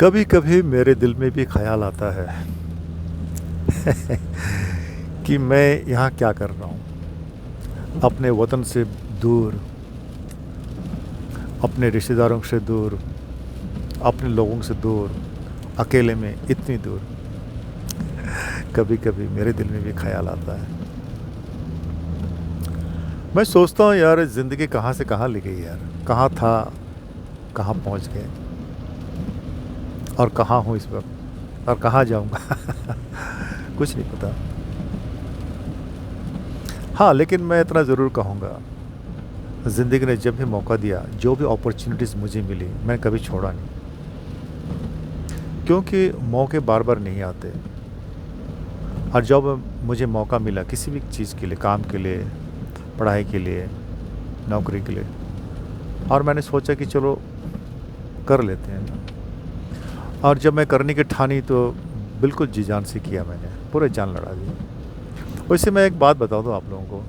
कभी कभी मेरे दिल में भी ख्याल आता है कि मैं यहाँ क्या कर रहा हूँ, अपने वतन से दूर, अपने रिश्तेदारों से दूर, अपने लोगों से दूर, अकेले में इतनी दूर। कभी कभी मेरे दिल में भी ख्याल आता है। मैं सोचता हूँ यार, ज़िंदगी कहाँ से कहाँ ले गई यार। कहाँ था, कहाँ पहुँच गए, और कहाँ हूँ इस वक्त, और कहाँ जाऊँगा। कुछ नहीं पता। हाँ, लेकिन मैं इतना ज़रूर कहूँगा, ज़िंदगी ने जब भी मौका दिया, जो भी अपॉर्चुनिटीज़ मुझे मिली, मैंने कभी छोड़ा नहीं। क्योंकि मौके बार बार नहीं आते। और जब मुझे मौका मिला किसी भी चीज़ के लिए, काम के लिए, पढ़ाई के लिए, नौकरी के लिए, और मैंने सोचा कि चलो कर लेते हैं। और जब मैं करने की ठानी तो बिल्कुल जी जान से किया मैंने, पूरे जान लड़ा दी। वैसे मैं एक बात बता दूँ आप लोगों को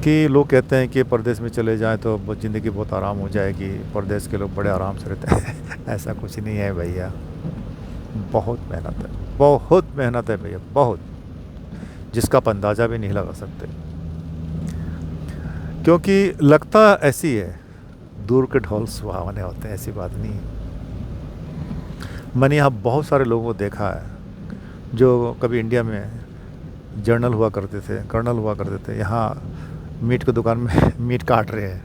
कि लोग कहते हैं कि परदेश में चले जाएं तो ज़िंदगी बहुत आराम हो जाएगी, परदेश के लोग बड़े आराम से रहते हैं। ऐसा कुछ नहीं है भैया, बहुत मेहनत है, बहुत मेहनत है भैया, बहुत, जिसका आप अंदाज़ा भी नहीं लगा सकते। क्योंकि लगता ऐसी है, दूर के ढोल सुहावने होते हैं, ऐसी बात नहीं है। मैंने यहाँ बहुत सारे लोगों को देखा है जो कभी इंडिया में जर्नल हुआ करते थे, कर्नल हुआ करते थे, यहाँ मीट की दुकान में मीट काट रहे हैं,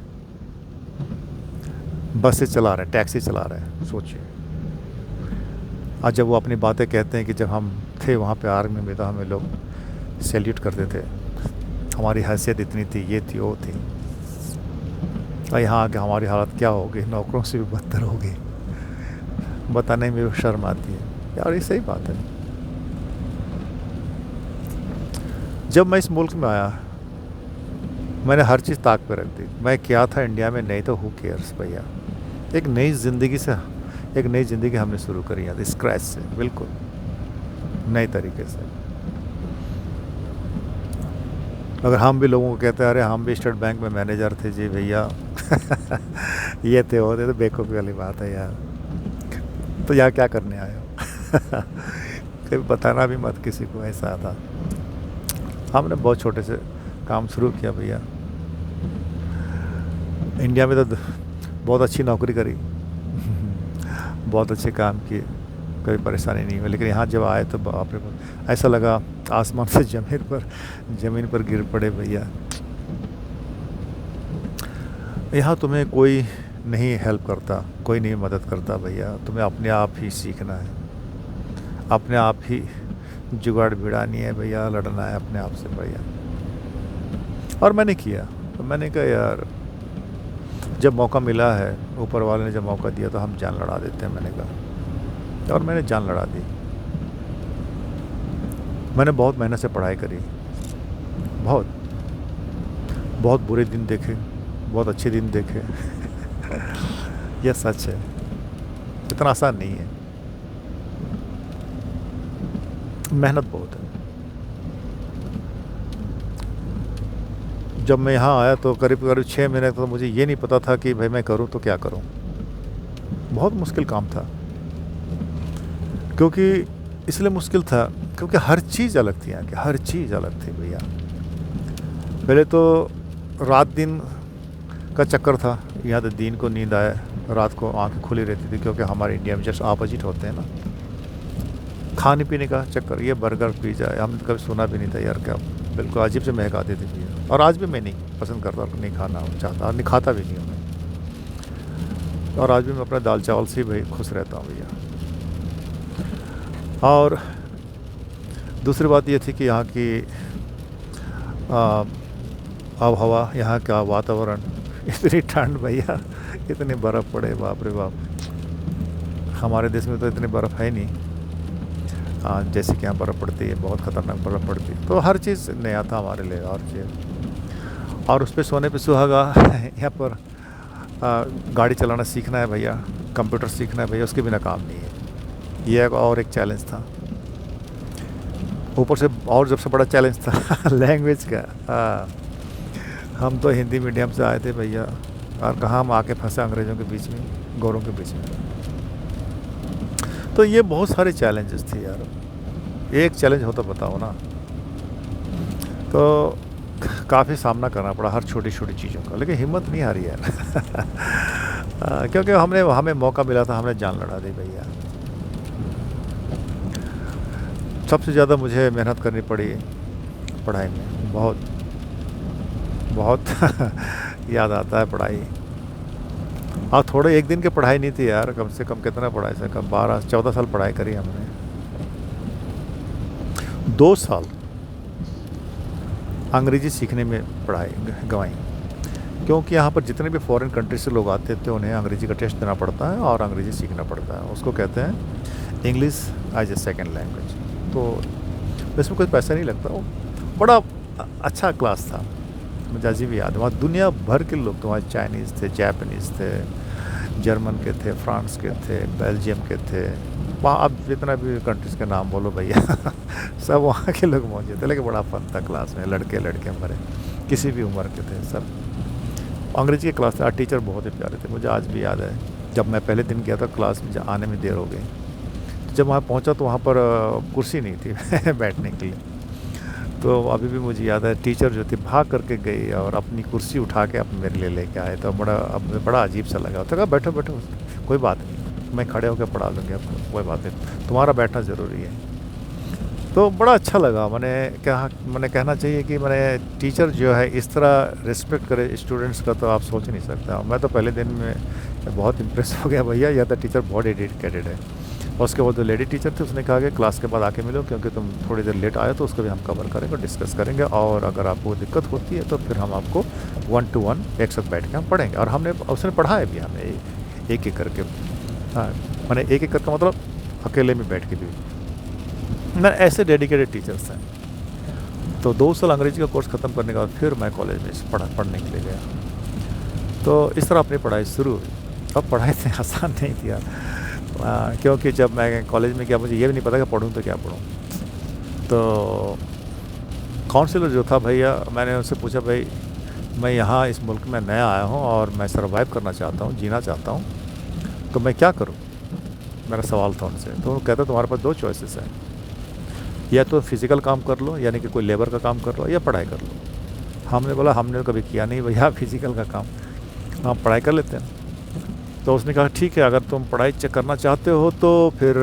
बसें चला रहे हैं, टैक्सी चला रहे हैं। सोचिए। आज जब वो अपनी बातें कहते हैं कि जब हम थे वहाँ पे आर्मी में, तो हमें लोग सैल्यूट करते थे, हमारी हैसियत इतनी थी, ये थी, वो थी। और यहाँ आके हमारी हालत क्या होगी, नौकरों से भी बदतर होगी। बताने में भी शर्म आती है यार, ये सही बात है। जब मैं इस मुल्क में आया, मैंने हर चीज़ ताक पे रख दी। मैं क्या था इंडिया में, नहीं तो हु केयर्स भैया। एक नई ज़िंदगी से, एक नई ज़िंदगी हमने शुरू करी यहाँ स्क्रैच से, बिल्कुल नए तरीके से। अगर हम भी लोगों को कहते हैं अरे हम भी स्टेट बैंक में मैनेजर थे जी भैया, ये थे वो थे, तो बेवकूफ़ी वाली बात है यार। तो यहाँ क्या करने आए हो? कभी बताना भी मत किसी को, ऐसा था। हमने बहुत छोटे से काम शुरू किया भैया। इंडिया में तो बहुत अच्छी नौकरी करी, बहुत अच्छे काम किए, कोई परेशानी नहीं हुई। लेकिन यहाँ जब आए तो बाप रे बाप, ऐसा लगा आसमान से ज़मीन पर गिर पड़े भैया। यहाँ तुम्हें कोई नहीं हेल्प करता, कोई नहीं मदद करता भैया। तुम्हें अपने आप ही सीखना है, अपने आप ही जुगाड़ भिड़ानी है भैया, लड़ना है अपने आप से भैया। और मैंने किया। तो मैंने कहा यार, जब मौका मिला है, ऊपर वाले ने जब मौका दिया तो हम जान लड़ा देते हैं, मैंने कहा। और मैंने जान लड़ा दी। मैंने बहुत मेहनत से पढ़ाई करी, बहुत बहुत बुरे दिन देखे, बहुत अच्छे दिन देखे। यह सच है, इतना आसान नहीं है, मेहनत बहुत है। जब मैं यहाँ आया तो करीब करीब 6 महीने तो मुझे ये नहीं पता था कि भाई मैं करूँ तो क्या करूँ। बहुत मुश्किल काम था। क्योंकि इसलिए मुश्किल था क्योंकि हर चीज़ अलग थी यहाँ की, हर चीज़ अलग थी भैया। पहले तो रात दिन का चक्कर था। यहाँ तो दिन को नींद आए, रात को आंखें खुली रहती थी, क्योंकि हमारे इंडिया में जस्ट अपोजिट होते हैं ना। खाने पीने का चक्कर, ये बर्गर पिज़्ज़ा हमने कभी सुना भी नहीं था यार, क्या बिल्कुल अजीब से महक आती थी भैया। और आज भी मैं नहीं पसंद करता और नहीं खाना चाहता, और नहीं खाता भी नहीं हूँ मैं। और आज भी मैं अपने दाल चावल से ही भाई खुश रहता हूँ भैया। और दूसरी बात ये थी कि यहाँ की आब हवा, यहाँ का वातावरण, इतनी ठंड भैया, इतनी बर्फ़ पड़े, बाप रे बाप। हमारे देश में तो इतनी बर्फ़ है नहीं, जैसे कि यहाँ बर्फ़ पड़ती है, बहुत ख़तरनाक बर्फ़ पड़ती है। तो हर चीज़ नया था हमारे लिए, हर चीज़। और उस पर सोने पे सुहागा। यहाँ पर गाड़ी चलाना सीखना है भैया, कंप्यूटर सीखना है भैया, उसके बिना काम नहीं है। ये और एक चैलेंज था। ऊपर से और सबसे बड़ा चैलेंज था लैंग्वेज का। हम तो हिंदी मीडियम से आए थे भैया, और कहाँ हम आके फंसे अंग्रेज़ों के बीच में, गोरों के बीच में। तो ये बहुत सारे चैलेंजेस थे यार। एक चैलेंज हो तो बताओ ना। तो काफ़ी सामना करना पड़ा हर छोटी छोटी चीज़ों का, लेकिन हिम्मत नहीं हारी यार। क्योंकि हमने हमें मौका मिला था, हमने जान लड़ा दी भैया। सबसे ज़्यादा मुझे मेहनत करनी पड़ी पढ़ाई में, बहुत बहुत। याद आता है पढ़ाई। हाँ, थोड़े एक दिन की पढ़ाई नहीं थी यार, कम से कम कितना पढ़ाई से कम 12-14 साल पढ़ाई करी हमने। 2 साल अंग्रेज़ी सीखने में पढ़ाई गंवाई, क्योंकि यहाँ पर जितने भी फॉरेन कंट्री से लोग आते थे उन्हें अंग्रेज़ी का टेस्ट देना पड़ता है और अंग्रेज़ी सीखना पड़ता है। उसको कहते हैं English as a second language. तो इसमें कोई पैसा नहीं लगता। वो बड़ा अच्छा क्लास था, मुझे अजीब याद है। वहाँ दुनिया भर के लोग थे, वहाँ चाइनीज़ थे, जापानीज़ थे, जर्मन के थे, फ्रांस के थे, बेल्जियम के थे। वहाँ अब जितना भी कंट्रीज़ के नाम बोलो भैया, सब वहाँ के लोग मौजूद थे। लेकिन बड़ा फन था क्लास में, लड़के लड़के हमारे किसी भी उम्र के थे सब। अंग्रेजी की क्लास था, टीचर बहुत ही प्यारे थे। मुझे आज भी याद है, जब मैं पहले दिन गया था क्लास में, आने में देर हो गई। जब वहाँ पहुँचा तो वहाँ पर कुर्सी नहीं थी बैठने के लिए। तो अभी भी मुझे याद है, टीचर जो थी भाग करके गई और अपनी कुर्सी उठा के अपने मेरे लिए लेके आए। तो बड़ा अजीब सा लगा। तो कहा बैठो बैठो, कोई बात नहीं, मैं खड़े होकर पढ़ा लूँगी आपको, कोई बात नहीं, तुम्हारा बैठना ज़रूरी है। तो बड़ा अच्छा लगा। मैंने कहना चाहिए कि मैंने टीचर जो है इस तरह रिस्पेक्ट करे स्टूडेंट्स का, तो आप सोच नहीं सकता। मैं तो पहले दिन में बहुत इम्प्रेस हो गया भैया, यह तो टीचर बहुत डेडिकेटेड है। और उसके बाद जो लेडी टीचर थे उसने कहा कि क्लास के बाद आके मिलो, क्योंकि तुम थोड़ी देर लेट आए तो उसको भी हम कवर करेंगे और डिस्कस करेंगे, और अगर आपको दिक्कत होती है तो फिर हम आपको 1 to 1 एक साथ बैठ के हम पढ़ेंगे। और उसने पढ़ाया भी हमें एक एक करके। हाँ, मैंने एक एक करके मतलब अकेले में बैठ के भी। मैं ऐसे डेडिकेटेड टीचर्स हैं। तो 2 साल अंग्रेजी का कोर्स ख़त्म करने के बाद फिर मैं कॉलेज में पढ़ने के लिए गया। तो इस तरह अपनी पढ़ाई शुरू हुई। अब पढ़ाई इतनी आसान नहीं थी यार, क्योंकि जब मैं कॉलेज में गया मुझे ये भी नहीं पता कि पढ़ूँ तो क्या पढ़ूँ। तो काउंसलर जो था भैया, मैंने उनसे पूछा, भाई मैं यहाँ इस मुल्क में नया आया हूँ और मैं सर्वाइव करना चाहता हूँ, जीना चाहता हूँ, तो मैं क्या करूँ? मेरा सवाल था उनसे। तो वो कहता तुम्हारे पास 2 चॉइसेस हैं, या तो फिज़िकल काम कर लो, यानी कि कोई लेबर का काम कर लो, या पढ़ाई कर लो। हमने बोला हमने तो कभी किया नहीं भैया फिज़िकल का काम, हम पढ़ाई कर लेते हैं। तो उसने कहा ठीक है, अगर तुम पढ़ाई करना चाहते हो तो फिर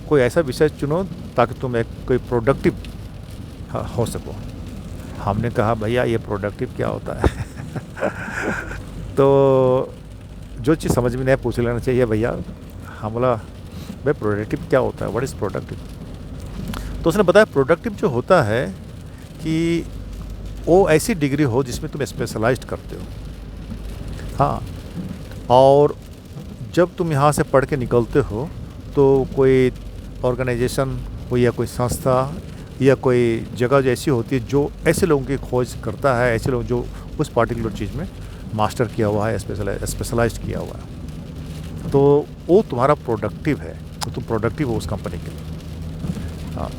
कोई ऐसा विषय चुनो ताकि तुम कोई प्रोडक्टिव हो सको। हमने कहा भैया ये प्रोडक्टिव क्या होता है? तो जो चीज़ समझ में नहीं पूछ लेना चाहिए भैया। हम बोला भाई प्रोडक्टिव क्या होता है, व्हाट इज़ प्रोडक्टिव? तो उसने बताया प्रोडक्टिव जो होता है कि वो ऐसी डिग्री हो जिसमें तुम स्पेशलाइज्ड करते हो। हाँ, और जब तुम यहाँ से पढ़ के निकलते हो तो कोई ऑर्गेनाइजेशन हो या कोई संस्था या कोई जगह जैसी होती है जो ऐसे लोगों की खोज करता है, ऐसे लोग जो उस पार्टिकुलर चीज़ में मास्टर किया हुआ है, स्पेशलाइज्ड किया हुआ है, तो वो तुम्हारा प्रोडक्टिव है, तो तुम प्रोडक्टिव हो उस कंपनी के लिए। हाँ,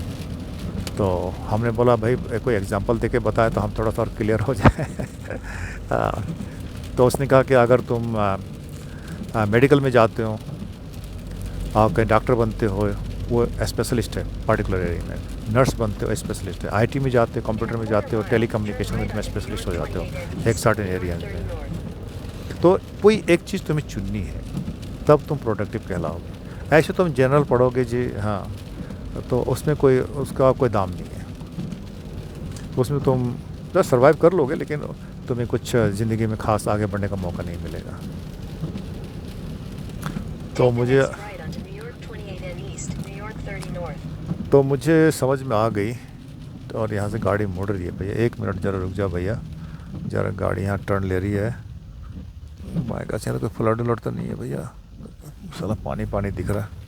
तो हमने बोला भाई कोई एग्जांपल देके बताए तो हम थोड़ा सा और क्लियर हो जाए। तो उसने कहा कि अगर तुम मेडिकल में जाते हो और कहीं डॉक्टर बनते हो, वो स्पेशलिस्ट है पर्टिकुलर एरिया में। नर्स बनते हो, स्पेशलिस्ट है। आईटी में जाते हो, कंप्यूटर में जाते हो, टेलीकम्युनिकेशन में तुम स्पेशलिस्ट हो जाते हो एक सर्टेन एरिया में। तो कोई एक चीज़ तुम्हें चुननी है, तब तुम प्रोडक्टिव कहलाओगे। ऐसे तुम जनरल पढ़ोगे जी, हाँ, तो उसमें उसका कोई दाम नहीं है। उसमें तुम तो सर्वाइव कर लोगे, लेकिन तुम्हें कुछ ज़िंदगी में ख़ास आगे बढ़ने का मौका नहीं मिलेगा। तो मुझे समझ में आ गई। और यहाँ से गाड़ी मुड़ रही है भैया, 1 मिनट ज़रा रुक जाओ भैया, ज़रा गाड़ी यहाँ टर्न ले रही है। बाइक का चैनल कोई फ्लड उलट तो नहीं है भैया? साला पानी पानी दिख रहा है।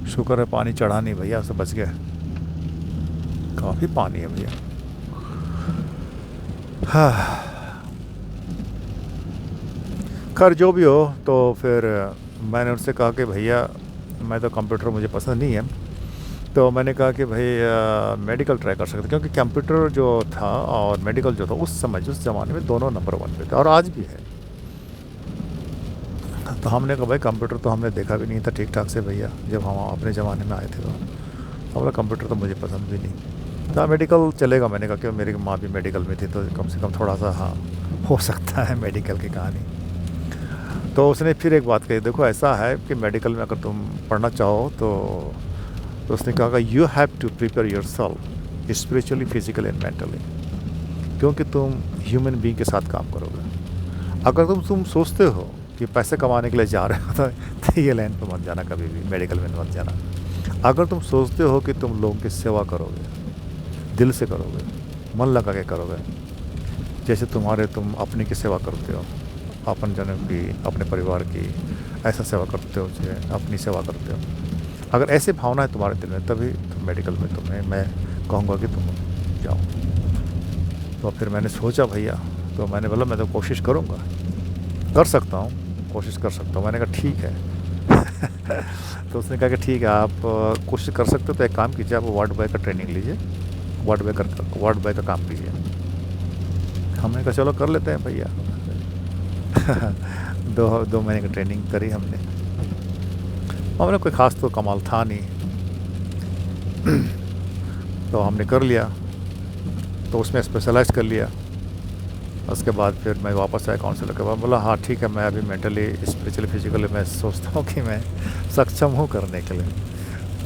शुक्र है पानी चढ़ा नहीं भैया, उससे बच गया। काफ़ी पानी है भैया। हाँ, खैर जो भी हो, तो फिर मैंने उनसे कहा कि भैया मैं तो कंप्यूटर मुझे पसंद नहीं है, तो मैंने कहा कि भाई मेडिकल ट्राई कर सकते, क्योंकि कंप्यूटर जो था और मेडिकल जो था उस समय उस ज़माने में दोनों नंबर 1 पे थे और आज भी है। तो हमने कहा भाई कंप्यूटर तो हमने देखा भी नहीं था ठीक ठाक से भैया, जब हम अपने ज़माने में आए थे तो हमारा कंप्यूटर तो मुझे पसंद भी नहीं था। मेडिकल चलेगा, मैंने कहा कि मेरी माँ भी मेडिकल में थी तो कम से कम थोड़ा सा हाँ हो सकता है मेडिकल की कहानी। तो उसने फिर एक बात कही, देखो ऐसा है कि मेडिकल में अगर तुम पढ़ना चाहो तो उसने कहा you have to prepare yourself spiritually, physically and mentally, क्योंकि तुम ह्यूमन बीइंग के साथ काम करोगे। अगर तुम सोचते हो कि पैसे कमाने के लिए जा रहे हो तो ये लाइन पर मत जाना, कभी भी मेडिकल में मत जाना। अगर तुम सोचते हो कि तुम लोगों की सेवा करोगे, दिल से करोगे, मन लगा के करोगे, जैसे तुम अपने की सेवा करते हो, अपन जनों की, अपने परिवार की, ऐसा सेवा करते हो जैसे अपनी सेवा करते हो, अगर ऐसी भावना है तुम्हारे दिल में, तभी तुम मेडिकल में तुम्हें मैं कहूँगा कि तुम जाओ। तो फिर मैंने सोचा भैया, तो मैंने बोला मैं तो कोशिश करूँगा, कर सकता हूँ, कोशिश कर सकता हूँ। मैंने कहा ठीक है तो उसने कहा कि ठीक है, आप कोशिश कर सकते हो तो एक काम कीजिए, आप वार्ड बॉय का ट्रेनिंग लीजिए, वार्ड बॉय का काम कीजिए। हमने कहा चलो कर लेते हैं भैया 2 महीने की ट्रेनिंग करी हमने कोई ख़ास तो कमाल था नहीं तो हमने कर लिया, तो उसमें स्पेशलाइज कर लिया। उसके बाद फिर मैं वापस आया काउंसलर के बाद, बोला हाँ ठीक है, मैं अभी मेंटली, स्पिरिचुअली, फिजिकली मैं सोचता हूँ कि मैं सक्षम हूँ करने के लिए।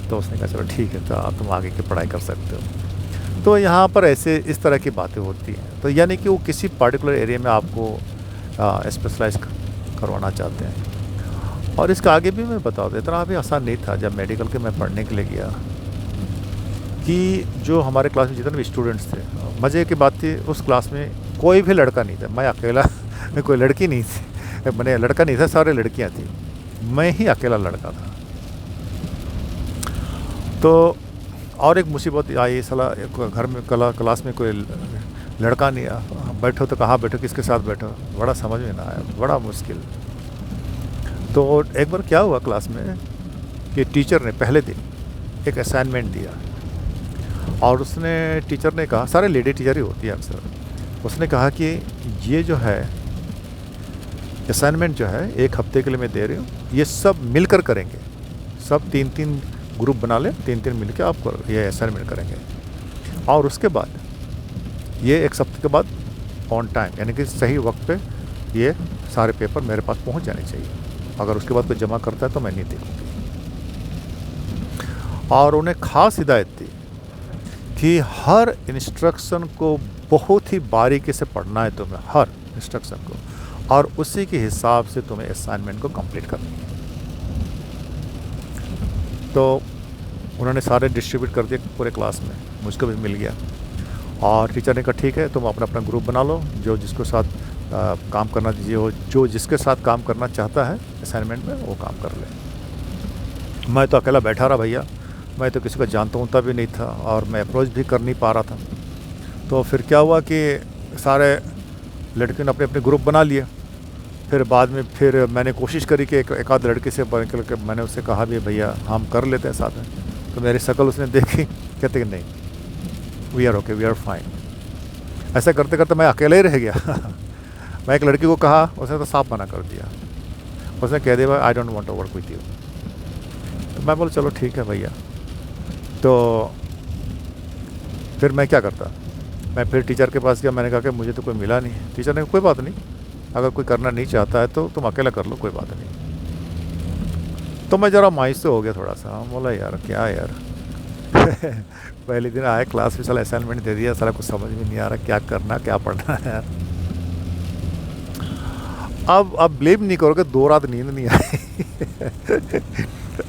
तो उसने कहा चलो ठीक है, तो आप तुम आगे की पढ़ाई कर सकते हो। तो यहाँ पर ऐसे इस तरह की बातें होती हैं। तो यानी कि वो किसी पर्टिकुलर एरिया में आपको स्पेशलाइज करवाना चाहते हैं। और इसका आगे भी मैं बता दूँ, इतना भी आसान नहीं था जब मेडिकल के मैं पढ़ने के लिए गया, कि जो हमारे क्लास में जितने भी स्टूडेंट्स थे, मज़े की बात थी उस क्लास में कोई भी लड़का नहीं था, मैं अकेला मैं कोई लड़की नहीं थी, मैंने लड़का नहीं था, सारे लड़कियां थी, मैं ही अकेला लड़का था। तो और एक मुसीबत आई, साला घर में क्लास में कोई लड़का नहीं, बैठो तो कहाँ बैठो, किसके साथ बैठो, बड़ा समझ में ना आया, बड़ा मुश्किल। तो एक बार क्या हुआ क्लास में कि टीचर ने पहले दिन एक असाइनमेंट दिया, और उसने टीचर ने कहा, सारे लेडी टीचर ही होती है अक्सर, उसने कहा कि ये जो है असाइनमेंट जो है 1 हफ्ते के लिए मैं दे रही हूँ, ये सब मिलकर करेंगे, सब 3-3 ग्रुप बना लें, 3-3 मिलकर आप ये असाइनमेंट करेंगे। और उसके बाद ये 1 हफ्ते के बाद ऑन टाइम, यानी कि सही वक्त पे ये सारे पेपर मेरे पास पहुँच जाने चाहिए। अगर उसके बाद कोई जमा करता है तो मैं नहीं देखूँगी। और उन्हें ख़ास हिदायत थी कि हर इंस्ट्रक्शन को बहुत ही बारीकी से पढ़ना है तुम्हें, हर इंस्ट्रक्शन को, और उसी के हिसाब से तुम्हें असाइनमेंट को कंप्लीट करना है। तो उन्होंने सारे डिस्ट्रीब्यूट कर दिए पूरे क्लास में, मुझको भी मिल गया। और टीचर ने कहा ठीक है, तुम अपना अपना ग्रुप बना लो, जो जिसके साथ काम करना दीजिए, हो जो जिसके साथ काम करना चाहता है असाइनमेंट में वो काम कर ले। मैं तो अकेला बैठा रहा भैया, मैं तो किसी को जानता हूँ भी नहीं था, और मैं अप्रोच भी कर नहीं पा रहा था। तो फिर क्या हुआ कि सारे लड़कियों ने अपने अपने ग्रुप बना लिए। फिर बाद में फिर मैंने कोशिश करी कि एक आध लड़के से निकल के मैंने उससे कहा भी भैया हम कर लेते हैं साथ में। तो मेरी शक्ल उसने देखी, कहते कि नहीं, we are okay, we are fine. ऐसा करते करते मैं अकेला ही रह गया मैं एक लड़की को कहा, उसने तो साफ मना कर दिया, उसने कह दिया I don't want to work with you. तो मैं बोला चलो ठीक है भैया। तो फिर मैं क्या करता, मैं फिर टीचर के पास गया, मैंने कहा कि मुझे तो कोई मिला नहीं। टीचर ने कोई बात नहीं, अगर कोई करना नहीं चाहता है तो तुम अकेला कर लो, कोई बात नहीं। तो मैं ज़रा मायूस हो गया थोड़ा सा, बोला यार क्या यार पहले दिन आया क्लास में, साला असाइनमेंट दे दिया, सारा कुछ समझ में नहीं आ रहा क्या करना क्या पढ़ना है यार। अब ब्लेम नहीं करोगे, 2 रात नींद नहीं आई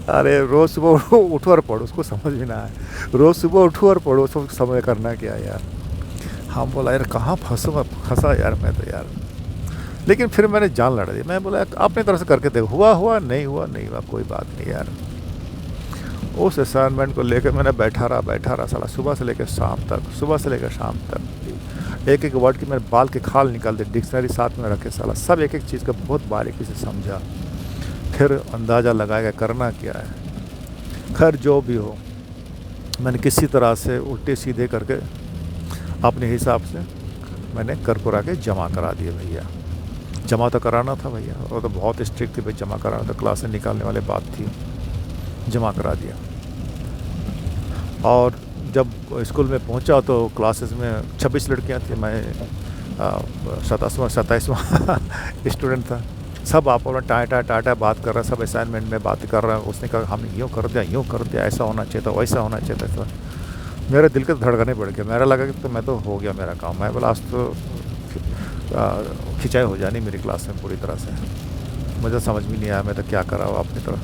अरे रोज़ सुबह उठो और पढ़ो, उसको समझ में ना आए, रोज़ सुबह उठो और पढ़ो, उसको समझ करना क्या यार। हम बोला यार कहाँ फंसा यार मैं तो यार। लेकिन फिर मैंने जान लड़ा दी, मैं बोला अपनी तरफ से करके देखो, हुआ नहीं हुआ कोई बात नहीं यार। उस असाइनमेंट को लेकर मैंने बैठा रहा साला, सुबह से लेकर शाम तक एक एक वर्ड की मैंने बाल के खाल निकाल दी, डिक्शनरी साथ में रखे, साला सब एक एक चीज़ का बहुत बारीकी से समझा, फिर अंदाज़ा लगाएगा करना क्या है। खैर जो भी हो, मैंने किसी तरह से उल्टे सीधे करके अपने हिसाब से मैंने कर कुरा के जमा करा दिए भैया। जमा तो कराना था भैया, वो तो बहुत स्ट्रिक्ट थी भाई, जमा कराना था, क्लास से निकालने वाली बात थी। जमा करा दिया। और जब स्कूल में पहुंचा तो क्लासेस में 26 लड़कियां थी, मैं 27वां स्टूडेंट था। सब आप अपना टाटा बात कर रहे हैं, सब असाइनमेंट में बात कर रहे हैं। उसने कहा हमने यूँ कर दिया, ऐसा होना चाहिए था, वैसा होना चाहिए था। मेरे दिल के धड़कने बढ़ गए। मेरा लगा कि तो मैं तो हो गया मेरा काम। मैं बोला आज तो खिंचाई हो जानी मेरी क्लास में पूरी तरह से। मुझे समझ में नहीं आया मैं तो क्या करा हुआ अपनी तरफ।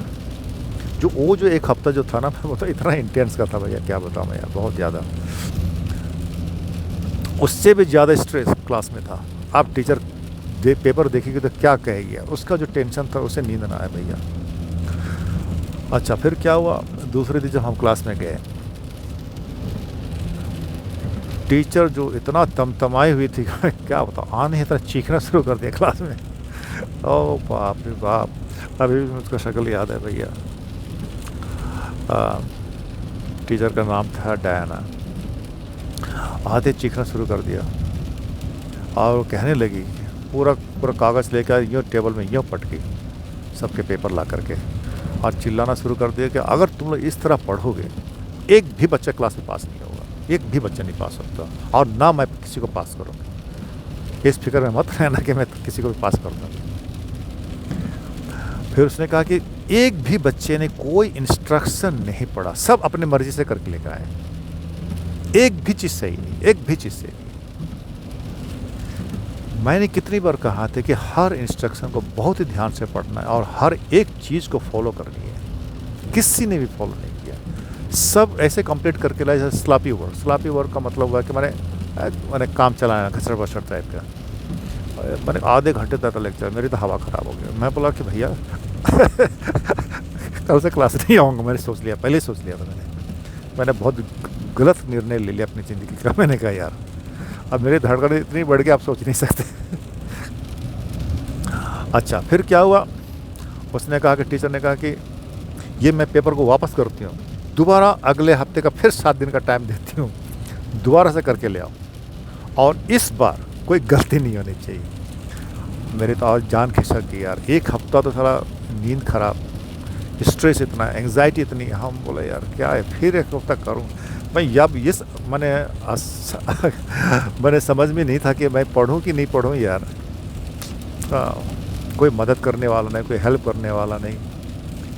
जो एक हफ्ता जो था ना, वो तो इतना इंटेंस का था भैया, क्या बताऊँ मैं यार, बहुत ज़्यादा। उससे भी ज़्यादा स्ट्रेस क्लास में था। आप टीचर पेपर देखेगी तो क्या कहेगी यार, उसका जो टेंशन था उसे नींद ना आया भैया। अच्छा फिर क्या हुआ, दूसरे दिन जब हम क्लास में गए, टीचर जो इतना तमतमाई हुई थी क्या बताओ, आने इतना चीखना शुरू कर दिया क्लास में। ओ बाप रे बाप, अभी भी मुझको शक्ल याद है भैया। टीचर का नाम था डायना। आधे चीखना शुरू कर दिया और वो कहने लगी, पूरा कागज़ लेकर यूँ टेबल में यूँ पटकी सबके पेपर ला करके, और चिल्लाना शुरू कर दिया कि अगर तुम लोग इस तरह पढ़ोगे, एक भी बच्चा क्लास में पास नहीं होगा, एक भी बच्चा नहीं पास होता, और ना मैं किसी को पास करूँगा। इस फिक्र में मत रहना कि मैं किसी को भी पास करूँगा। फिर उसने कहा कि एक भी बच्चे ने कोई इंस्ट्रक्शन नहीं पढ़ा, सब अपने मर्जी से करके लेकर आए, एक भी चीज़ सही नहीं, एक भी चीज़ सही नहीं। मैंने कितनी बार कहा था कि हर इंस्ट्रक्शन को बहुत ही ध्यान से पढ़ना है और हर एक चीज़ को फॉलो करनी है। किसी ने भी फॉलो नहीं किया, सब ऐसे कंप्लीट करके लाए जैसे स्लॉपी वर्क का मतलब हुआ कि मैंने काम चलाना, घसर बसर टाइप का। मैंने आधे घंटे तक लेक्चर, मेरी तो हवा ख़राब हो गई। मैं बोला कि भैया कल से क्लास नहीं आऊँगा। मैंने सोच लिया, पहले सोच लिया था मैंने बहुत गलत निर्णय ले लिया अपनी ज़िंदगी का। मैंने कहा यार अब मेरी धड़कन इतनी बढ़ गई आप सोच नहीं सकते। अच्छा फिर क्या हुआ, उसने कहा कि टीचर ने कहा कि ये मैं पेपर को वापस करती हूँ, दोबारा अगले हफ्ते का फिर 7 दिन का टाइम देती हूँ, दोबारा से करके ले आओ, और इस बार कोई गलती नहीं होनी चाहिए। मेरे तो आज जान खिसक गई यार। एक हफ्ता तो सारा नींद खराब, स्ट्रेस इतना, एंग्जाइटी इतनी। हम बोले यार क्या है, फिर एक हफ्ता करूँ मैं। अब ये मैंने समझ में नहीं था कि मैं पढ़ूं कि नहीं पढ़ूं यार। कोई मदद करने वाला नहीं, कोई हेल्प करने वाला नहीं,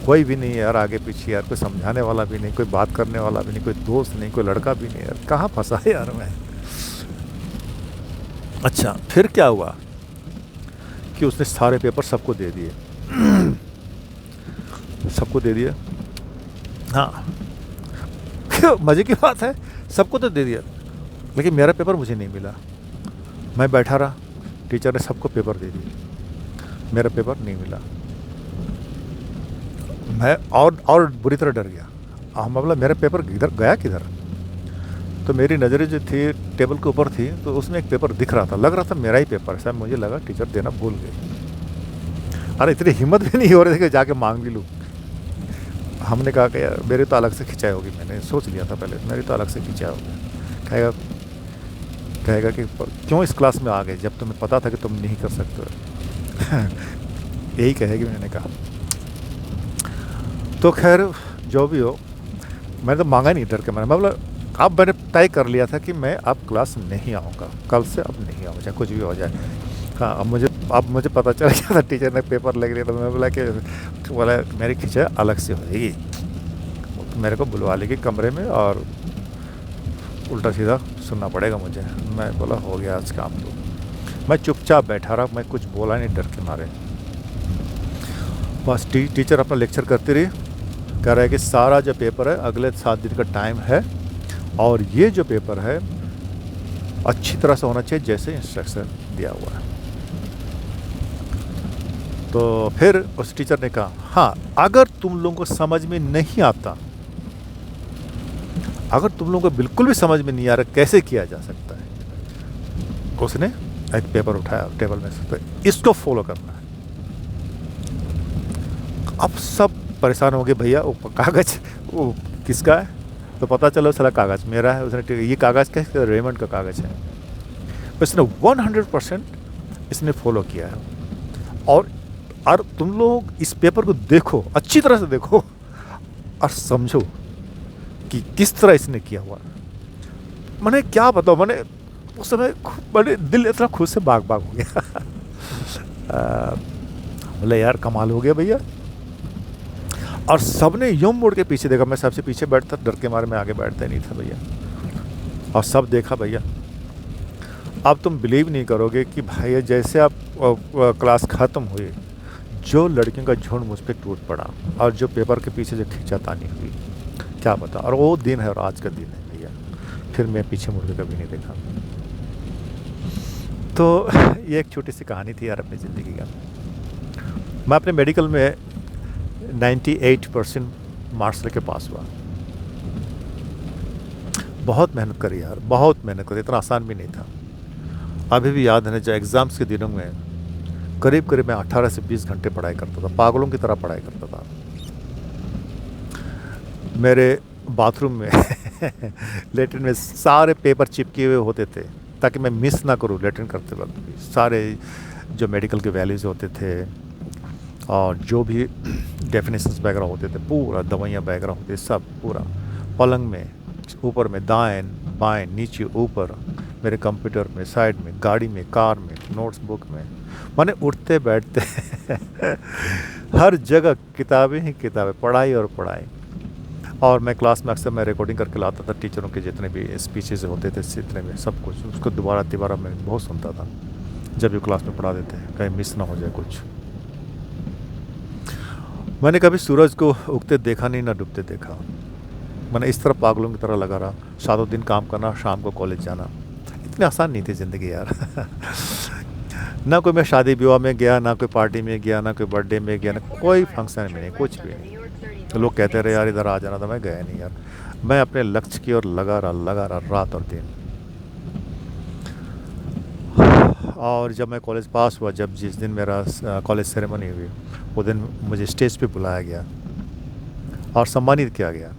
कोई भी नहीं यार आगे पीछे यार, कोई समझाने वाला भी नहीं, कोई बात करने वाला भी नहीं, कोई दोस्त नहीं, कोई लड़का भी नहीं यार, कहाँ फंसा यार मैं। अच्छा फिर क्या हुआ कि उसने सारे पेपर सबको दे दिए। सबको दे दिया, हाँ मज़े की बात है, सबको तो दे दिया, लेकिन मेरा पेपर मुझे नहीं मिला। मैं बैठा रहा, टीचर ने सबको पेपर दे दिए, मेरा पेपर नहीं मिला। मैं और बुरी तरह डर गया। हम बोला मेरा पेपर किधर गया, किधर। तो मेरी नज़रें जो थी टेबल के ऊपर थी, तो उसमें एक पेपर दिख रहा था, लग रहा था मेरा ही पेपर है। मुझे लगा टीचर देना भूल गए। अरे इतनी हिम्मत भी नहीं हो रही थी कि जाके मांग भी लूँ। हमने कहा कि यार मेरे तो अलग से खिंचाई होगी, मैंने सोच लिया था पहले, मेरी तो अलग से खिंचाई होगी। कहेगा कि क्यों इस क्लास में आ गए जब तुम्हें पता था कि तुम नहीं कर सकते। यही कहेगी, मैंने कहा। तो खैर जो भी हो, मैंने तो मांगा नहीं डर के मैंने, मतलब अब मैंने तय कर लिया था कि मैं अब क्लास नहीं आऊँगा, कल से अब नहीं आऊँगा चाहे कुछ भी हो जाए। हाँ अब मुझे पता चल गया था टीचर ने पेपर लिख दिया, तो मैं बोला मेरी खिंचाई अलग से होएगी, तो मेरे को बुलवा लेगी कमरे में और उल्टा सीधा सुनना पड़ेगा मुझे। मैं बोला हो गया आज काम। तो मैं चुपचाप बैठा रहा, मैं कुछ बोला नहीं डर के मारे। बस टीचर अपना लेक्चर करती रही, कह रहा है कि सारा जो पेपर है अगले 7 दिन का टाइम है, और ये जो पेपर है अच्छी तरह से होना चाहिए जैसे इंस्ट्रक्शन दिया हुआ है। तो फिर उस टीचर ने कहा हाँ अगर तुम लोगों को समझ में नहीं आता, अगर तुम लोगों को बिल्कुल भी समझ में नहीं आ रहा कैसे किया जा सकता है, उसने एक पेपर उठाया टेबल में से, तो इसको फॉलो करना है। अब सब परेशान हो गए, भैया वो कागज वो किसका है, तो पता चला सारा कागज़ मेरा है। उसने ये कागज़ क्या, रेमंड का कागज़ है। इसने 100% इसने फॉलो किया है। और तुम लोग इस पेपर को देखो, अच्छी तरह से देखो और समझो कि किस तरह इसने किया हुआ। मैंने क्या बताऊँ, मैंने उस समय मैंने दिल इतना खुद से बाग बाग हो गया। बोले यार कमाल हो गया भैया। और सबने यूं मुड़ के पीछे देखा। मैं सबसे पीछे बैठता, डर के मारे मैं आगे बैठता ही नहीं था भैया। और सब देखा भैया। अब तुम बिलीव नहीं करोगे कि भाई जैसे आप क्लास ख़त्म हुई, जो लड़कियों का झुंड मुझ पर टूट पड़ा और जो पेपर के पीछे जो खींचातानी हुई, क्या बता। और वो दिन है और आज का दिन है भैया। फिर मैं पीछे मुड़ के कभी नहीं देखा। तो ये एक छोटी सी कहानी थी यार अपनी ज़िंदगी का। मैं अपने मेडिकल में 98% मार्क्स लेके पास हुआ। बहुत मेहनत करी यार, बहुत मेहनत करी। इतना आसान भी नहीं था। अभी भी याद है, जो एग्ज़ाम्स के दिनों में करीब करीब मैं 18 से 20 घंटे पढ़ाई करता था, पागलों की तरह पढ़ाई करता था। मेरे बाथरूम में लेटरिन में सारे पेपर चिपके हुए होते थे ताकि मैं मिस ना करूँ लेटरिन करते वक्त भी। सारे जो मेडिकल के वैल्यूज़ होते थे और जो भी डेफिनेशंस वगैरह होते थे, पूरा दवाइयाँ वगैरह होते, सब पूरा पलंग में, ऊपर में, दाएं बाएं, नीचे ऊपर, मेरे कंप्यूटर में, साइड में, गाड़ी में, कार में, नोट्स बुक में, माने उठते बैठते हर जगह किताबें ही किताबें, पढ़ाई और पढ़ाई। और मैं क्लास में अक्सर मैं रिकॉर्डिंग करके लाता था टीचरों के जितने भी स्पीचेस होते थे, जितने में सब कुछ उसको दोबारा तिबारा मैं बहुत सुनता था जब भी क्लास में पढ़ा देते, कहीं मिस ना हो जाए कुछ। मैंने कभी सूरज को उगते देखा नहीं, ना डूबते देखा। मैंने इस तरह पागलों की तरह लगा रहा, सातों दिन काम करना, शाम को कॉलेज जाना। इतनी आसान नहीं थी ज़िंदगी यार। ना कोई मैं शादी विवाह में गया, ना कोई पार्टी में गया, ना कोई बर्थडे में गया, ना कोई फंक्शन में नहीं, कुछ भी नहीं। तो लोग कहते रहे यार इधर आ जाना था, मैं गया नहीं यार। मैं अपने लक्ष्य की ओर लगा रहा रात और दिन। और जब मैं कॉलेज पास हुआ, जब जिस दिन मेरा कॉलेज सेरेमनी हुई, वो दिन मुझे स्टेज पे बुलाया गया और सम्मानित किया गया।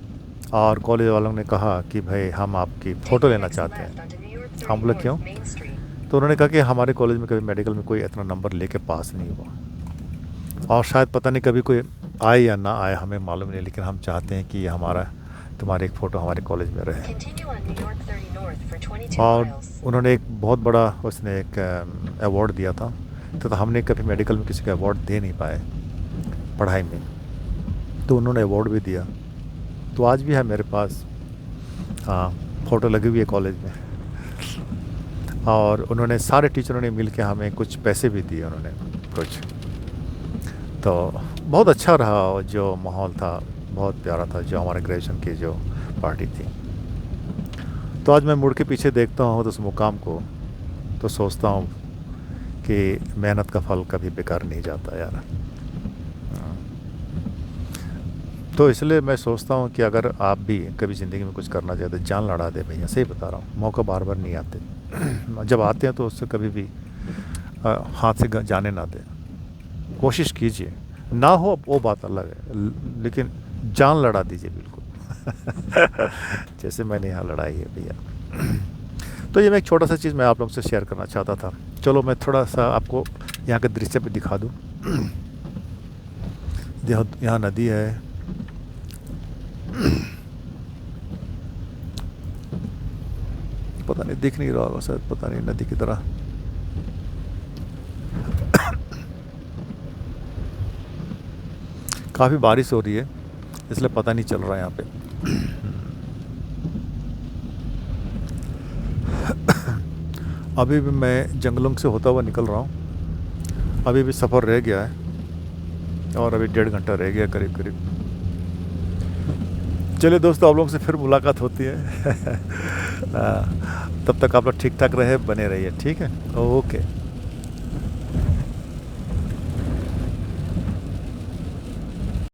और कॉलेज वालों ने कहा कि भाई हम आपकी फ़ोटो लेना चाहते हैं। हम बोले क्यों? तो उन्होंने कहा कि हमारे कॉलेज में कभी मेडिकल में कोई इतना नंबर लेके पास नहीं हुआ, और शायद पता नहीं कभी कोई आए या ना आए, हमें मालूम नहीं, लेकिन हम चाहते हैं कि तुम्हारी एक फ़ोटो हमारे कॉलेज में रहे। और उन्होंने एक बहुत बड़ा उसने एक अवार्ड दिया था। तो हमने कभी मेडिकल में किसी को अवार्ड दे नहीं पाए पढ़ाई में, तो उन्होंने अवार्ड भी दिया। तो आज भी है मेरे पास, हाँ, फ़ोटो लगी हुई है कॉलेज में। और उन्होंने सारे टीचरों ने मिल के हमें कुछ पैसे भी दिए उन्होंने कुछ। तो बहुत अच्छा रहा, जो माहौल था बहुत प्यारा था, जो हमारे ग्रेजुएशन की जो पार्टी थी। तो आज मैं मुड़ के पीछे देखता हूँ तो उस मुकाम को, तो सोचता हूँ कि मेहनत का फल कभी बेकार नहीं जाता यार। तो इसलिए मैं सोचता हूँ कि अगर आप भी कभी ज़िंदगी में कुछ करना चाहते तो जान लड़ा दे भैया। सही बता रहा हूँ, मौका बार बार नहीं आते। जब आते हैं तो उससे कभी भी हाथ से जाने ना दें। कोशिश कीजिए, ना हो वो बात अलग है, लेकिन जान लड़ा दीजिए बिल्कुल। जैसे मैंने यहाँ लड़ाई है भैया। तो ये मैं एक छोटा सा चीज़ मैं आप लोगों से शेयर करना चाहता था। चलो मैं थोड़ा सा आपको यहाँ के दृश्य पे दिखा दूँ। यहाँ नदी है, पता नहीं दिख नहीं रहा होगा शायद, पता नहीं, नदी की तरह। काफ़ी बारिश हो रही है इसलिए पता नहीं चल रहा है यहाँ पे। अभी भी मैं जंगलों से होता हुआ निकल रहा हूँ। अभी भी सफ़र रह गया है और अभी 1.5 घंटा रह गया करीब करीब। चलिए दोस्तों, आप लोगों से फिर मुलाकात होती है। तब तक आप लोग ठीक ठाक रहे, बने रहिए, ठीक है, ओके।